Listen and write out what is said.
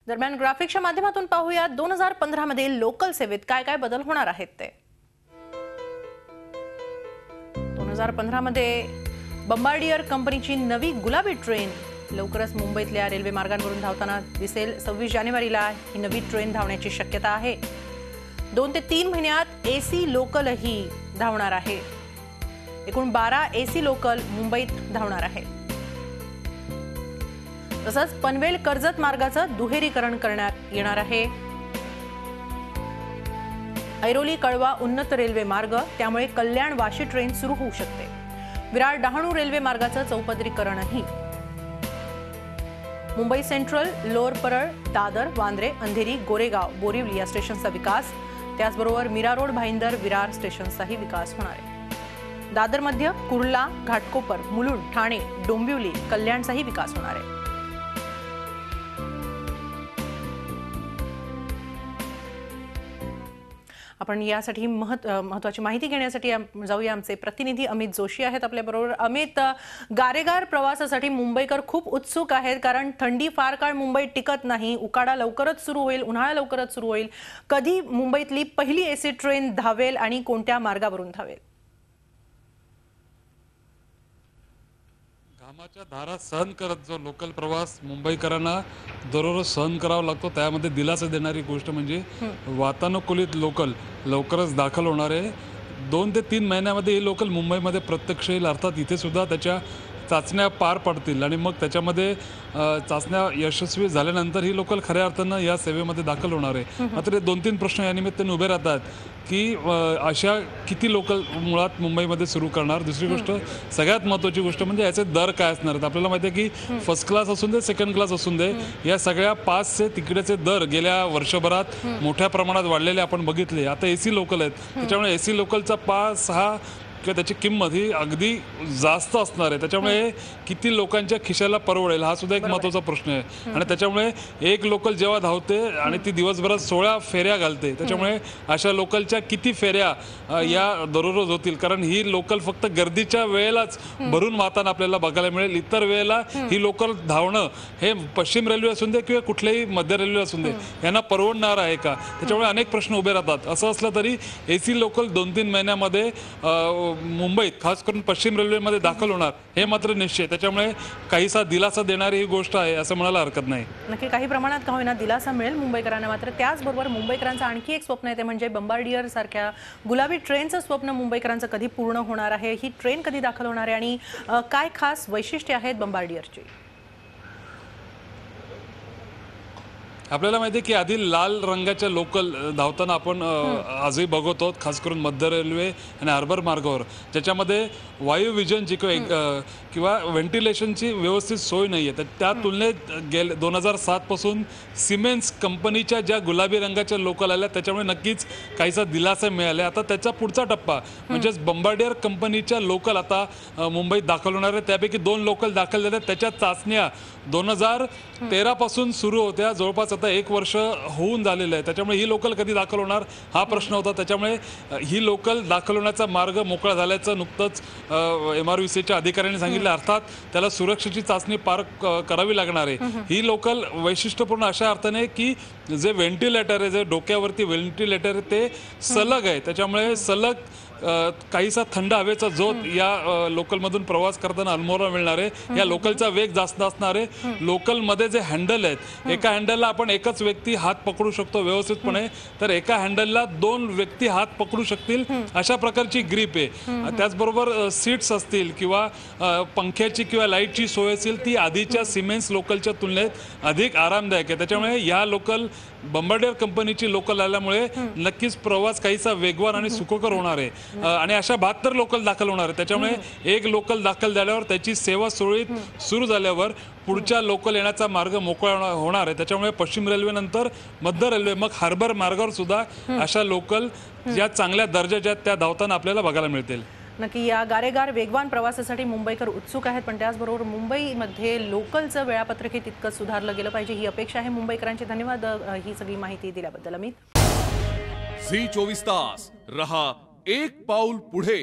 दरम्यान ग्राफिक्सच्या माध्यमातून पाहूया 2015 मध्ये लोकल सेवेत काय काय बदल होणार आहेत ते। 2015 मध्ये बंबार्डियर कंपनीची नवी गुलाबी ट्रेन लवकरच मुंबईतल्या रेल्वे मार्गांवरून धावताना दिसेल। 26 जानेवारीला ही नवी ट्रेन धावण्याची शक्यता आहे। 2 ते 3 महिन्यात एसी लोकलही धावणार आहे। एकूण 12 एसी लोकल मुंबईत धावणार आहेत। तसंच पनवेल कर्जत मार्गाचं दुहेरीकरण करण्यात येणार आहे। ऐरोली कळवा उन्नत रेल्वे मार्ग, त्यामुळे कल्याण वाशी ट्रेन सुरू होऊ शकते। विरार डहाणू रेल्वे मार्गाचं चौपदरीकरणही। मुंबई सेंट्रल, लोअर परळ, दादर, वांद्रे, अंधेरी, गोरेगाव, बोरिवली या स्टेशनचा विकास, त्याचबरोबर मीरा रोड, भाईंदर, विरार स्टेशनचाही विकास होणार आहे। दादर मध्य, कुर्ला, घाटकोपर, मुलुंड, ठाणे, डोंबिवली, कल्याणचाही विकास होणार आहे। आपण यासाठी महत्त्वाची माहिती घेण्यासाठी जाऊया। आमचे प्रतिनिधी अमित जोशी आहेत आपल्या बरोबर। अमित, गारेगार प्रवासासाठी मुंबईकर खूप उत्सुक आहेत, कारण थंडी फार काळ मुंबईत टिकत नाही। उकाडा लवकरच सुरू होईल, उन्हाळा लवकरच सुरू होईल। कधी मुंबईतली पहिली एसी ट्रेन धावेल आणि कोणत्या मार्गावरून धावेल? घामाच्या धारा सहन करत जो लोकल प्रवास मुंबईकरांना दररोज सहन करावा लागतो, त्यामध्ये दिलासा देणारी गोष्ट म्हणजे वातानुकूलित लोकल लवकरच दाखल होणार आहे। 2 ते 3 महिन्यामध्ये ही लोकल मुंबईमध्ये प्रत्यक्ष येईल। अर्थात इथे सुद्धा त्याच्या चाचण्या पार पडतील आणि मग त्याच्यामध्ये चाचण्या यशस्वी झाल्यानंतर ही लोकल खऱ्या अर्थानं या सेवेमध्ये दाखल होणार आहे। मात्र 2-3 प्रश्न या निमित्ताने उभे राहतात की अशा किती लोकल मुळात मुंबईमध्ये सुरू करणार। दुसरी गोष्ट, सगळ्यात महत्त्वाची गोष्ट म्हणजे याचे दर काय असणार आहेत। आपल्याला माहिती आहे की फर्स्ट क्लास असून दे, सेकंड क्लास असून दे, या सगळ्या पासचे तिकडेचे दर गेल्या वर्षभरात मोठ्या प्रमाणात वाढलेले आपण बघितले। आता एसी लोकल आहेत, त्याच्यामुळे एसी लोकलचा पास हा किंवा त्याची किंमत ही अगदी जास्त असणार आहे। त्याच्यामुळे किती लोकांच्या खिशाला परवडेल हा सुद्धा एक महत्त्वाचा प्रश्न आहे। आणि त्याच्यामुळे एक लोकल जेव्हा धावते आणि ती दिवसभरात 16 फेऱ्या घालते, त्याच्यामुळे अशा लोकलच्या किती फेऱ्या या दररोज होतील, कारण ही लोकल फक्त गर्दीच्या वेळेलाच भरून वाहताना आपल्याला बघायला मिळेल। इतर वेळेला ही लोकल धावणं हे पश्चिम रेल्वे असून दे किंवा कुठल्याही मध्य रेल्वे असून दे यांना परवडणार आहे का? त्याच्यामुळे अनेक प्रश्न उभे राहतात। असं असलं तरी एसी लोकल 2-3 महिन्यामध्ये मुंबईत खास करून पश्चिम रेल्वेमध्ये दाखल होणार हे मात्र निश्चित। त्याच्यामुळे काहीसा दिलासा देणारी ही गोष्ट आहे असं म्हणायला हरकत नाही। नक्की काही प्रमाणात का होईना दिलासा मिळेल मुंबईकरांना। मात्र त्याचबरोबर मुंबईकरांचं आणखी एक स्वप्न आहे, ते म्हणजे बंबार्डियर सारख्या गुलाबी ट्रेनचं स्वप्न मुंबईकरांचं कधी पूर्ण होणार आहे? ही ट्रेन कधी दाखल होणार आहे आणि काय खास वैशिष्ट्ये आहेत बंबार्डियरची? आपल्याला माहिती आहे की आधी लाल रंगाच्या लोकल धावताना आपण आजही बघतो, खास करून मध्य रेल्वे आणि हार्बर मार्गावर, ज्याच्यामध्ये वायू विजनची किंवा व्हेंटिलेशनची व्यवस्थित सोय नाही आहे। तर त्या तुलनेत गेले 2007 पासून सिमेन्स कंपनीच्या ज्या गुलाबी रंगाच्या लोकल आल्या, त्याच्यामुळे नक्कीच काहीसा दिलासा मिळाला। आता त्याचा पुढचा टप्पा म्हणजेच बंबार्डियर कंपनीच्या लोकल आता मुंबईत दाखल होणार आहे। त्यापैकी 2 लोकल दाखल झाल्या, त्याच्या चाचण्या 2013 पासून सुरू होत्या, जवळपास आता 1 वर्ष होऊन झालेलं आहे। त्याच्यामुळे ही लोकल कधी दाखल होणार हा प्रश्न होता। त्याच्यामुळे ही लोकल दाखल होण्याचा मार्ग मोकळा झाल्याचं नुकतंच MRVCच्या अधिकाऱ्यांनी सांगितलं। अर्थात त्याला सुरक्षेची चाचणी पार करावी लागणार आहे। ही लोकल वैशिष्ट्यपूर्ण अशा अर्थाने की जे व्हेंटिलेटर आहे, जे डोक्यावरती व्हेंटिलेटर आहे ते सलग आहे, त्याच्यामुळे सलग काहीसा थंड हवेचा झोत या लोकलमधून प्रवास करताना अनुभवायला मिळणार आहे। या लोकलचा वेग जास्त असणार आहे। लोकलमध्ये जे हँडल आहेत, एका हँडलला आपण एकच व्यक्ती हात पकडू शकतो व्यवस्थितपणे, तर एका हँडलला 2 व्यक्ती हात पकडू शकतील अशा प्रकारची ग्रीप आहे। त्याचबरोबर सीट्स असतील किंवा पंख्याची किंवा लाईटची सोय असेल, ती आधीच्या सिमेन्स लोकलच्या तुलनेत अधिक आरामदायक आहे। त्याच्यामुळे या लोकल बंबार्डियर कंपनीची लोकल आल्यामुळे नक्कीच प्रवास काहीसा वेगवान आणि सुखकर होणार आहे। आणि अशा 72 लोकल दाखल होणार आहे। त्याच्यामुळे एक लोकल दाखल झाल्यावर त्याची सेवा सुरळीत सुरू झाल्यावर पुढच्या लोकल येण्याचा मार्ग मोकळा होणार आहे। त्याच्यामुळे पश्चिम रेल्वेनंतर मध्य रेल्वे, मग हार्बर मार्गावर सुद्धा अशा लोकल ज्या चांगल्या दर्जाच्या त्या धावताना आपल्याला बघायला मिळतील। नक्की या गारेगार वेगवान प्रवासासाठी मुंबईकर उत्सुक आहेत, पण त्याचबरोबर मुंबईमध्ये लोकलचं वेळापत्रक तितकंच सुधारलं गेलं पाहिजे ही अपेक्षा आहे मुंबईकरांची। धन्यवाद ही सगळी माहिती दिल्याबद्दल अमित। झी 24 तास रहा एक पाऊल पुढे।